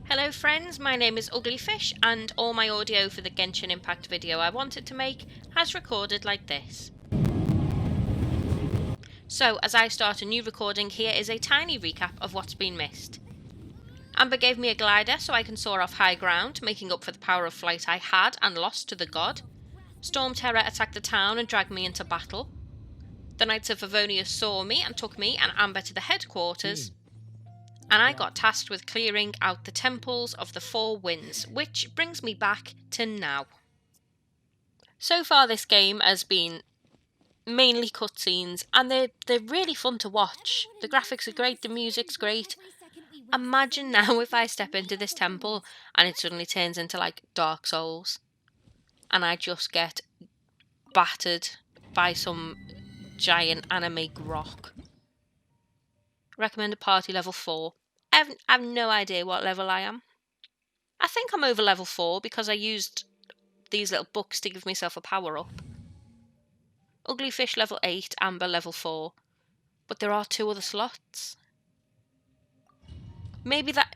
Hello friends, my name is Uglyfish and all my audio for the Genshin Impact video I wanted to make has recorded like this. So as I start a new recording, here is a tiny recap of what's been missed. Amber gave me a glider so I can soar off high ground, making up for the power of flight I had and lost to the god. Storm Terror attacked the town and dragged me into battle. The Knights of Favonius saw me and took me and Amber to the headquarters. And I got tasked with clearing out the temples of the Four Winds, which brings me back to now. So far this game has been mainly cutscenes, and they're really fun to watch. The graphics are great, the music's great. Imagine now if I step into this temple and it suddenly turns into like Dark Souls, and I just get battered by some giant anime grok. Recommended party level 4. I have no idea what level I am. I think I'm over level 4 because I used these little books to give myself a power up. Uglyfish level 8, Amber level 4. But there are 2 other slots. Maybe that...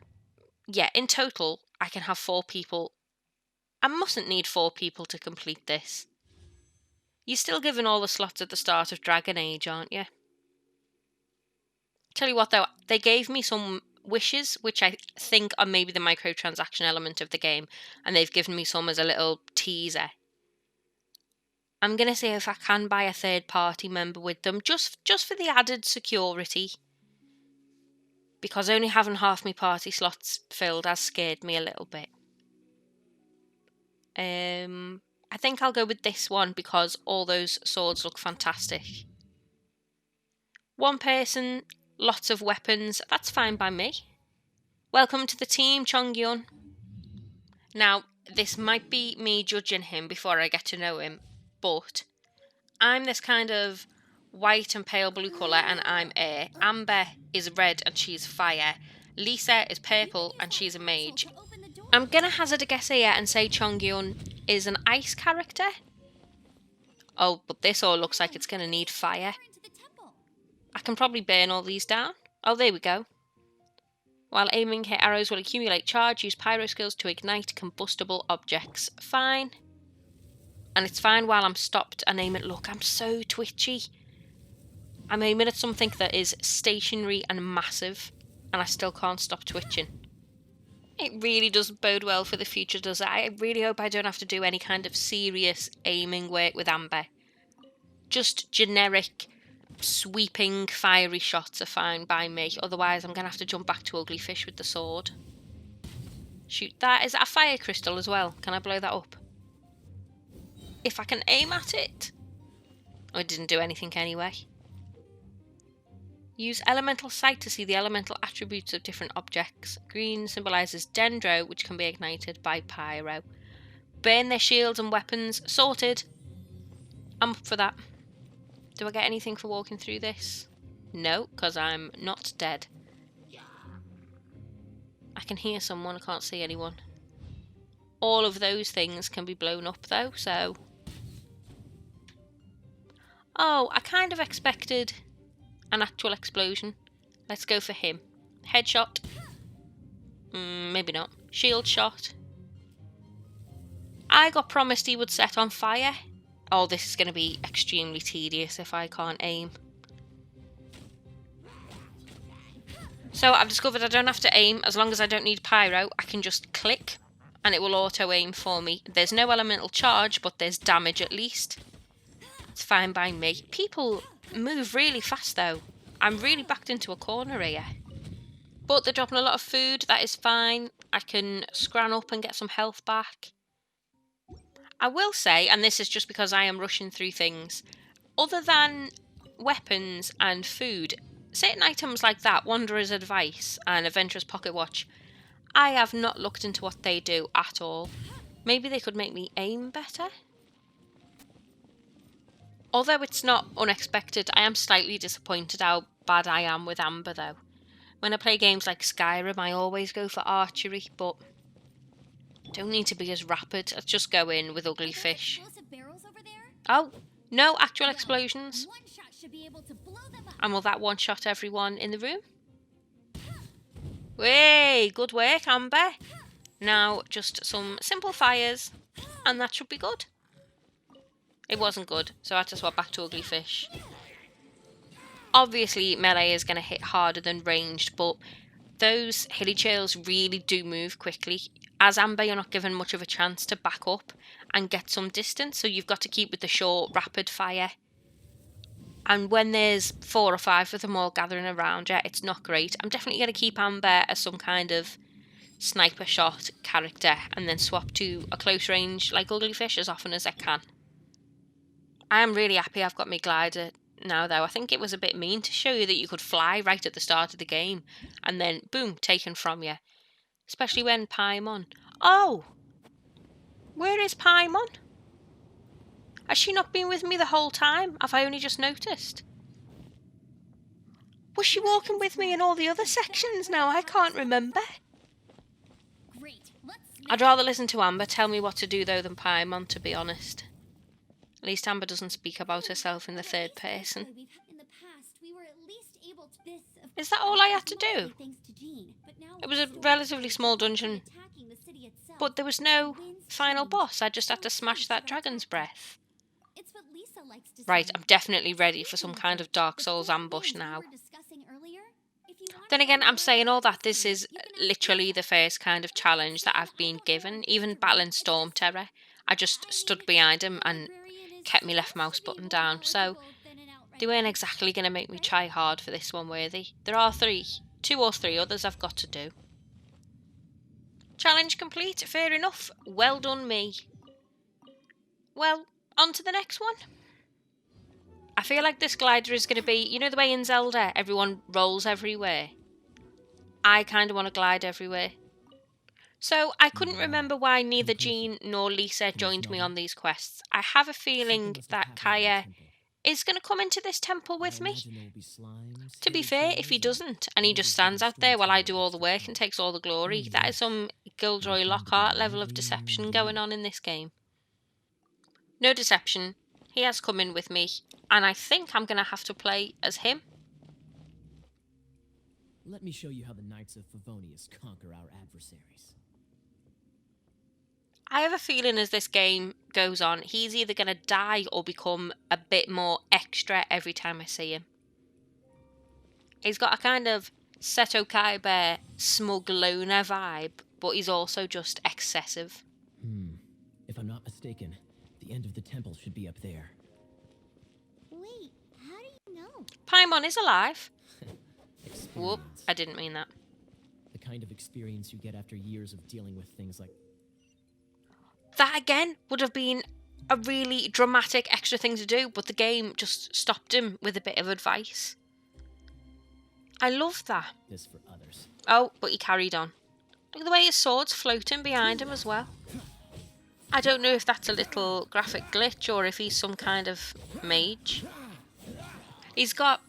Yeah, in total, I can have 4 people. I mustn't need 4 people to complete this. You're still given all the slots at the start of Dragon Age, aren't you? Tell you what though, they gave me some wishes, which I think are maybe the microtransaction element of the game, and they've given me some as a little teaser. I'm going to see if I can buy a third-party member with them, just for the added security. Because only having half my party slots filled has scared me a little bit. I think I'll go with this one because all those swords look fantastic. One person, lots of weapons, that's fine by me. Welcome to the team, Chongyun. Now, this might be me judging him before I get to know him, but I'm this kind of white and pale blue colour and I'm air. Amber is red and she's fire. Lisa is purple and she's a mage. I'm gonna hazard a guess here and say Chongyun is an ice character. Oh, but this all looks like it's gonna need fire. I can probably burn all these down. Oh, there we go. While aiming, hit arrows will accumulate charge. Use pyro skills to ignite combustible objects. Fine. And it's fine while I'm stopped and aim at... Look, I'm so twitchy. I'm aiming at something that is stationary and massive, and I still can't stop twitching. It really doesn't bode well for the future, does it? I really hope I don't have to do any kind of serious aiming work with Amber. Just generic, sweeping, fiery shots are fine by me. Otherwise, I'm going to have to jump back to Uglyfish with the sword. Shoot that. Is that a fire crystal as well? Can I blow that up? If I can aim at it. Oh, it didn't do anything anyway. Use elemental sight to see the elemental attributes of different objects. Green symbolises dendro, which can be ignited by pyro. Burn their shields and weapons. Sorted. I'm up for that. Do I get anything for walking through this? No, because I'm not dead. I can hear someone, I can't see anyone. All of those things can be blown up though, so... Oh, I kind of expected an actual explosion. Let's go for him. Headshot. Maybe not. Shield shot. I got promised he would set on fire. Oh, this is going to be extremely tedious if I can't aim. So I've discovered I don't have to aim. As long as I don't need pyro, I can just click and it will auto-aim for me. There's no elemental charge, but there's damage at least. It's fine by me. People move really fast though. I'm really backed into a corner here. But they're dropping a lot of food, that is fine. I can scran up and get some health back. I will say, and this is just because I am rushing through things, other than weapons and food, certain items like that, Wanderer's Advice and Adventurer's Pocket Watch, I have not looked into what they do at all. Maybe they could make me aim better? Although it's not unexpected, I am slightly disappointed how bad I am with Amber though. When I play games like Skyrim, I always go for archery, but don't need to be as rapid. Let's just go in with Uglyfish. Oh, no actual explosions. And will that one-shot everyone in the room? Way, good work, Amber. Now, just some simple fires, and that should be good. It wasn't good, so I had to swap back to Ugly Fish. Obviously, melee is going to hit harder than ranged, but those hilly trails really do move quickly. As Amber, you're not given much of a chance to back up and get some distance, so you've got to keep with the short, rapid fire. And when there's 4 or 5 of them all gathering around you, it's not great. I'm definitely going to keep Amber as some kind of sniper shot character and then swap to a close range like Ugly Fish as often as I can. I am really happy I've got my glider now, though. I think it was a bit mean to show you that you could fly right at the start of the game and then, boom, taken from you. Especially when Paimon... Oh! Where is Paimon? Has she not been with me the whole time? Have I only just noticed? Was she walking with me in all the other sections now? I can't remember. I'd rather listen to Amber tell me what to do, though, than Paimon, to be honest. At least Amber doesn't speak about herself in the third person. Is that all I had to do? It was a relatively small dungeon, but there was no final boss. I just had to smash that dragon's breath. Right, I'm definitely ready for some kind of Dark Souls ambush now. Then again, I'm saying all that, this is literally the first kind of challenge that I've been given. Even battling Storm Terror, I just stood behind him and kept my left mouse button down, so they weren't exactly going to make me try hard for this one, were they? There are 2 or 3 others I've got to do. Challenge complete, fair enough. Well done me. Well, on to the next one. I feel like this glider is going to be, you know the way in Zelda everyone rolls everywhere? I kind of want to glide everywhere. So I couldn't remember why neither Jean nor Lisa joined me on these quests. I have a feeling that Hiya is going to come into this temple with me. To be fair, if he doesn't, and he just stands out there while I do all the work and takes all the glory, that is some Gilderoy Lockhart level of deception going on in this game. No deception, he has come in with me, and I think I'm going to have to play as him. Let me show you how the Knights of Favonius conquer our adversaries. I have a feeling as this game goes on, he's either going to die or become a bit more extra every time I see him. He's got a kind of Seto Kaiba smug loner vibe, but he's also just excessive. If I'm not mistaken, the end of the temple should be up there. Wait, how do you know? Paimon is alive. Whoop, I didn't mean that. The kind of experience you get after years of dealing with things like... That again would have been a really dramatic extra thing to do, but the game just stopped him with a bit of advice. I love that. This for others. Oh, but he carried on. Look at the way his sword's floating behind him as well. I don't know if that's a little graphic glitch or if he's some kind of mage. He's got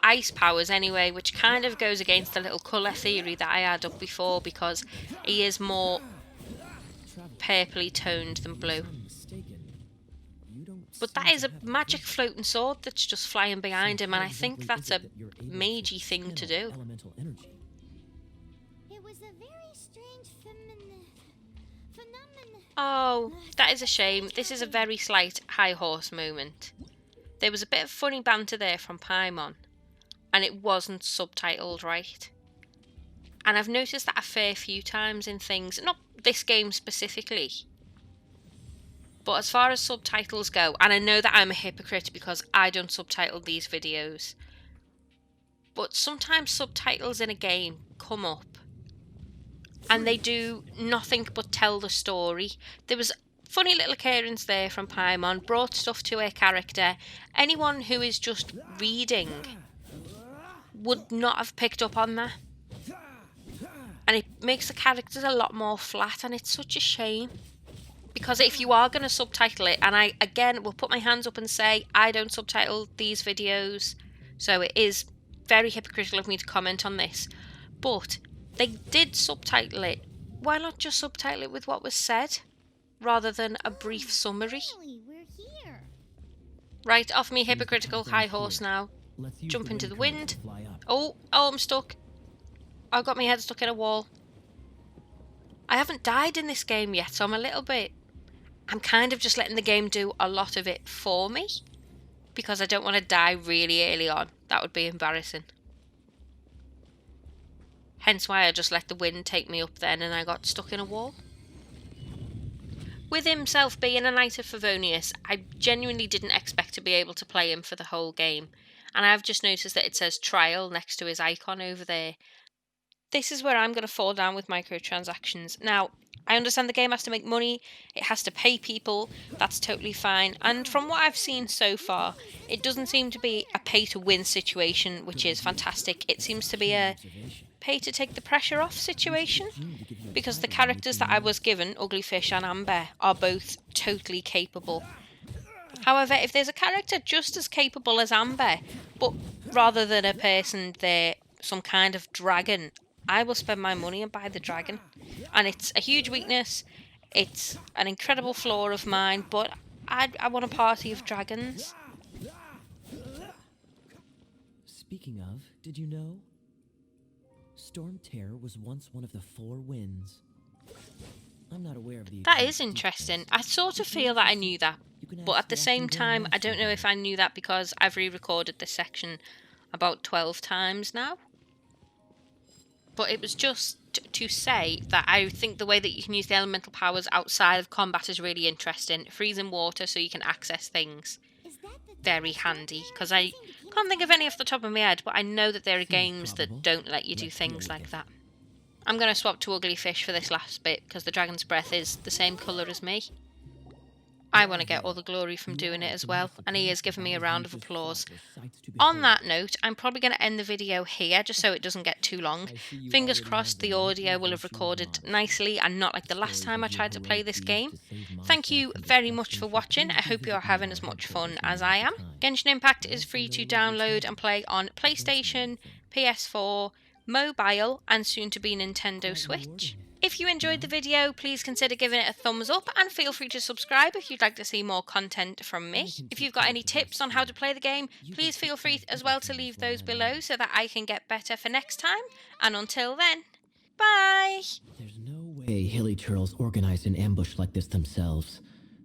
ice powers anyway, which kind of goes against the little colour theory that I had up before, because he is more purpley toned than blue. But that is a magic floating sword that's just flying behind him, and I think that's a magey thing to do. It was a very strange phenomenon. Oh, that is a shame. This is a very slight high horse moment. There was a bit of funny banter there from Paimon, and it wasn't subtitled right. And I've noticed that a fair few times in things, not this game specifically, but as far as subtitles go, and I know that I'm a hypocrite because I don't subtitle these videos, but sometimes subtitles in a game come up and they do nothing but tell the story. There was funny little occurrence there from Paimon, brought stuff to her character. Anyone who is just reading would not have picked up on that. And it makes the characters a lot more flat, and it's such a shame. Because if you are going to subtitle it, and I, again, will put my hands up and say, I don't subtitle these videos, so it is very hypocritical of me to comment on this. But they did subtitle it. Why not just subtitle it with what was said, rather than a brief summary? Finally, we're here. Right, off me hypocritical high horse now. Jump into the wind. Oh, I'm stuck. I got my head stuck in a wall. I haven't died in this game yet, so I'm kind of just letting the game do a lot of it for me. Because I don't want to die really early on. That would be embarrassing. Hence why I just let the wind take me up then and I got stuck in a wall. With himself being a Knight of Favonius, I genuinely didn't expect to be able to play him for the whole game. And I've just noticed that it says trial next to his icon over there. This is where I'm going to fall down with microtransactions. Now, I understand the game has to make money, it has to pay people, that's totally fine. And from what I've seen so far, it doesn't seem to be a pay-to-win situation, which is fantastic. It seems to be a pay-to-take-the-pressure-off situation, because the characters that I was given, Uglyfish and Amber, are both totally capable. However, if there's a character just as capable as Amber, but rather than a person, they're some kind of dragon, I will spend my money and buy the dragon. And it's a huge weakness, it's an incredible flaw of mine, but I want a party of dragons. Speaking of, did you know? Storm Terror was once one of the 4 winds. I'm not aware of the... That is interesting. I sort of feel that I knew that, but at the same time, I don't know if I knew that because I've re-recorded this section about 12 times now. But it was just to say that I think the way that you can use the elemental powers outside of combat is really interesting. Freezing water so you can access things. Very handy, because I can't think of any off the top of my head, but I know that there are games that don't let you do things like that. I'm going to swap to Uglyfish for this last bit, because the dragon's breath is the same colour as me. I want to get all the glory from doing it as well, and he has given me a round of applause. On that note, I'm probably going to end the video here, just so it doesn't get too long. Fingers crossed the audio will have recorded nicely and not like the last time I tried to play this game. Thank you very much for watching. I hope you're having as much fun as I am. Genshin Impact is free to download and play on PlayStation, PS4, mobile, and soon to be Nintendo Switch. If you enjoyed the video, please consider giving it a thumbs up and feel free to subscribe if you'd like to see more content from me. If you've got any tips on how to play the game, please feel free as well to leave those below so that I can get better for next time. And until then, bye! There's no way hilly turtles organized an ambush like this themselves.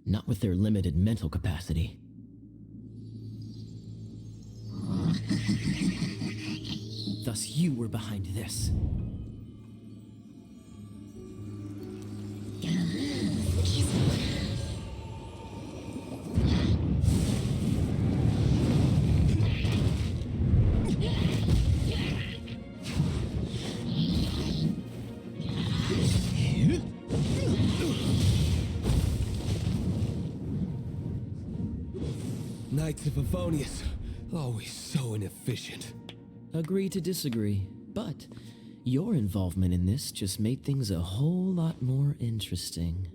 Not with their limited mental capacity. Thus you were behind this. Knights of Favonius, always so inefficient. Agree to disagree, but your involvement in this just made things a whole lot more interesting.